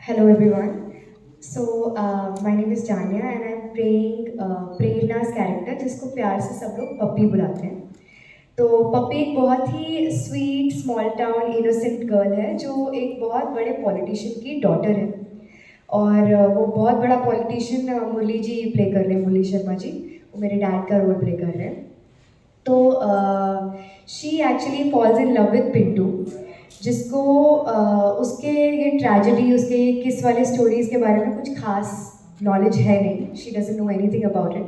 Hello everyone. My name is Janya and I'm playing Prerna's character जिसको प्यार से सब लोग पप्पी बुलाते हैं. तो पप्पी एक बहुत ही sweet small town innocent girl है जो एक बहुत बड़े पॉलिटिशियन की डॉटर है. और वो बहुत बड़ा पॉलिटिशियन मुरली जी प्ले कर रहे हैं, मुरली शर्मा जी. वो मेरे डैड का रोल प्ले कर रहे हैं. तो she actually falls in love with Pintu, जिसको उसके ये ट्रेजेडी, उसके ये किस वाले स्टोरीज़ के बारे में कुछ खास नॉलेज है नहीं. She doesn't know anything about it.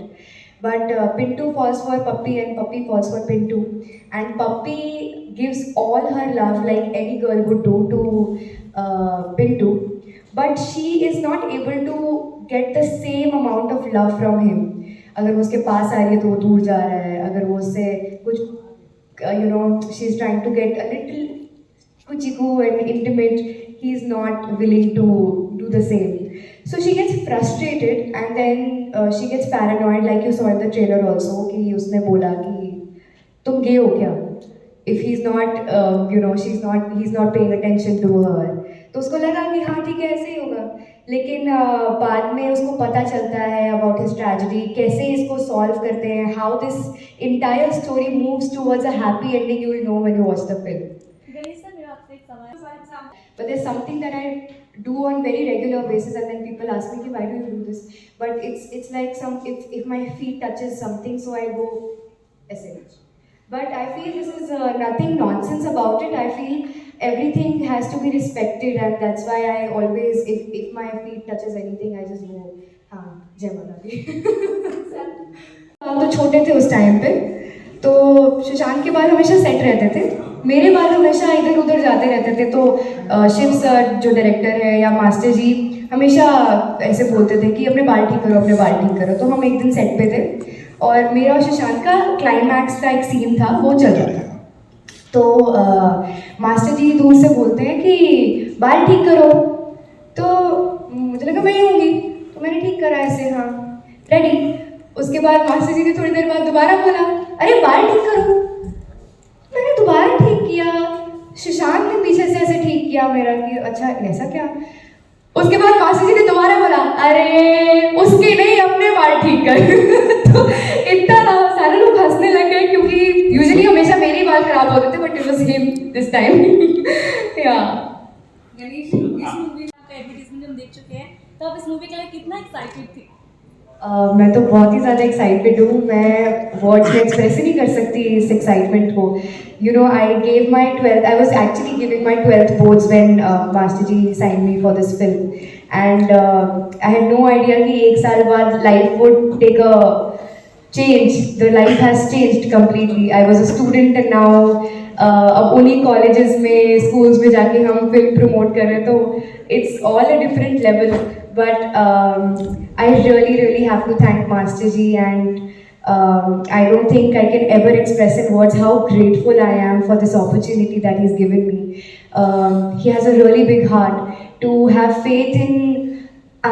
But Pintu falls for Pappi and Pappi falls for Pintu. And Pappi gives all her love like any girl would do to Pintu, but she is not able to get the same amount of love from him. अगर वो उसके पास आ रही है तो वो दूर जा रहा है. अगर वो उससे कुछ she is trying to get a little kuchiku and intimate, he is not willing to do the same. So she gets frustrated and then she gets paranoid, like you saw in the trailer also कि उसने बोला कि तुम गे हो क्या, if he's not he's not paying attention to her. तो उसको लगा कि हाँ ठीक है ऐसे ही होगा. लेकिन बाद में उसको पता चलता है अबाउट हिज ट्रेजेडी, कैसे इसको सॉल्व करते हैं, how this entire story moves towards a happy ending. You will know when you watch the film. But there's something that I do on very regular basis, and then people ask me, why do you do this? But it's like if my feet touches something, so I go essence. But I feel this is nothing nonsense about it. I feel everything has to be respected, and that's why I always, if my feet touches anything, I just go, हाँ जय माता दी. हम तो छोटे थे उस time पे, तो सुशांत के बाल हमेशा सेट रहते थे, मेरे बाल हमेशा इधर उधर जाते रहते थे. तो शिव सर जो डायरेक्टर है या मास्टर जी हमेशा ऐसे बोलते थे कि अपने बाल ठीक करो, अपने बाल ठीक करो. तो हम एक दिन सेट पे थे और मेरा और सुशांत का क्लाइमैक्स का एक सीन था, वो चल रहा था. तो मास्टर जी दूर से बोलते हैं कि बाल ठीक करो. तो मुझे लगा मैं ही होंगी, तो मैंने ठीक करा ऐसे, हाँ रेडी. उसके बाद मास्टर जी ने थोड़ी देर बाद दोबारा बोला, अरे बाल ठीक करो. मैंने दोबारा ठीक किया. सुशांत ने पीछे से ऐसे ठीक किया मेरा कि अच्छा ऐसा क्या. उसके बाद मास्टर जी ने दोबारा बोला, अरे उसके नहीं अपने बाल ठीक कर. तो इतना सारे लोग हंसने लगे क्योंकि यूजुअली हमेशा मेरे बाल खराब होते थे, but it was him this time. या गणेश, इस मूवी का एडवर्टाइजमेंट हम देख चुके हैं, तो आप इस मूवी के लिए कितना एक्साइटेड थे? मैं तो बहुत ही ज़्यादा एक्साइटेड हूँ. मैं वर्ड्स में एक्सप्रेस ही नहीं कर सकती इस एक्साइटमेंट को. You know, I gave my 12th, I was actually giving my 12th boards when master ji sign me for this film. And I had no idea कि एक साल बाद life would take a change. The life has changed completely. I was a student and now अब उन्हीं colleges में, schools में जाके हम फिल्म प्रमोट कर रहे हैं. तो it's all a different level. But I really have to thank Master Ji, and I don't think I can ever express in words how grateful I am for this opportunity that he's given me. He has a really big heart to have faith in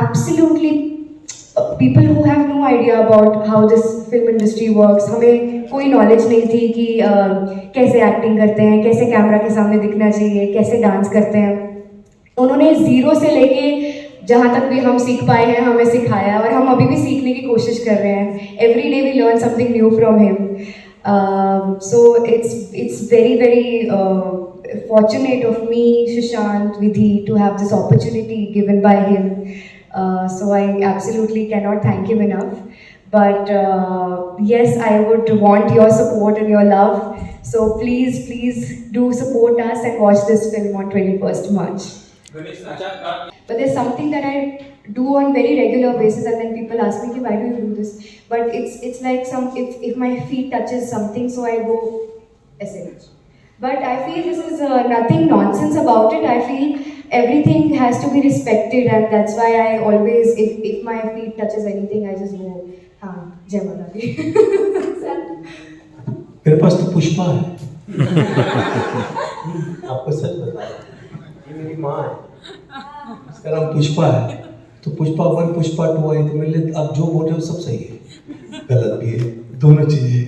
absolutely people who have no idea about how this film industry works. हमें कोई knowledge नहीं थी कि कैसे acting करते हैं, कैसे camera के सामने दिखना चाहिए, कैसे डांस करते हैं. उन्होंने ज़ीरो से लेके जहाँ तक भी हम सीख पाए हैं हमें सिखाया है, और हम अभी भी सीखने की कोशिश कर रहे हैं. Every day we learn something new from him. So it's very fortunate of me, Sushant, Vidhi, to have this opportunity given by him. So I absolutely cannot thank him enough. But yes, I would want your support and your love. So please do support us and watch this film on 21st March. But there's something that I do on very regular basis, and then people ask me, why do you do this? But it's like if my feet touches something, so I go essence. But I feel this is nothing nonsense about it. I feel everything has to be respected, and that's why I always, if my feet touches anything, I just go, हाँ जय माता दी. मेरे पास तो पुष्पा है. आपको सच बता, ये मेरी माँ है, इसका नाम पुष्पा है. तो पुष्पा 1 पुष्पा 2 आई थी. मेरे लिए आप जो बोल रहे हो सब सही है, गलत भी है, दोनों चीज़ें.